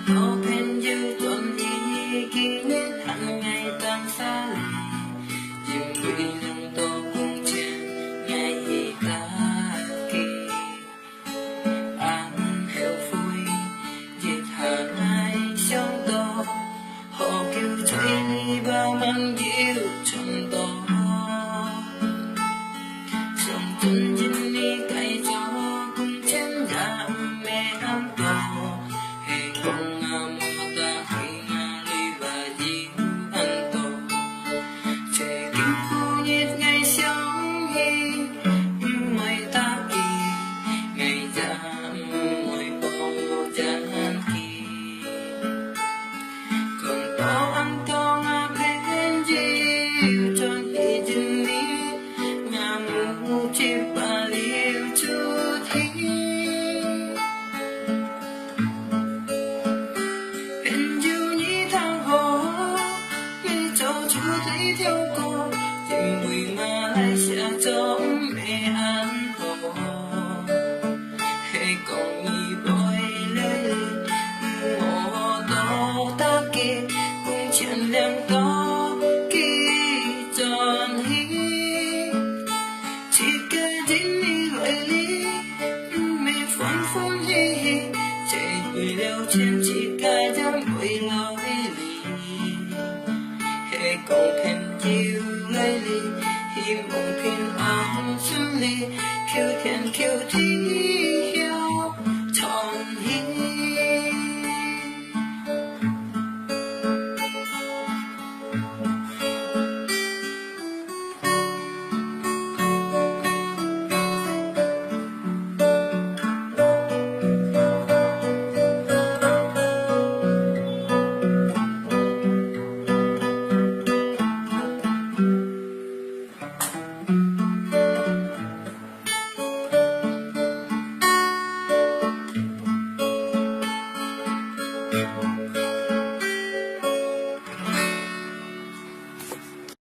Open you tuần gì kỷ niệm hằng ngày tan xa lì dừng quỷ lòng tô cùng chen ngày ta kỳ ăn heo phôi dịch hà mai sống to họ kêu chơi đi bao mang yêu trong to trong tuần nhìn đi cày cho cùng chen ra mẹ ăn to không ngờ ta khi đi và gì ăn to trẻ kinh khu nhiệt ngày sống hi mày ta kỳ ngày ra môi bầu chán kỳ còn bao ăn to ngà bên gì cho đi chân đi ngà ngủ chim bà liêu chút hi thấy theo cô tình người Malaysia cho mẹ ăn hồ hay còn nhị bôi lấy mồ to ta kia cũng chuyện đang to kỳ tròn hi chỉ cái dính đi gọi lý mẹ phun phun hi chạy quỳ leo trên chỉ cái dám quỳ lối lì còn khen chiều lấy ly hi mong khen áo xuân ly kêu thi hiếu tròn hi Thank you.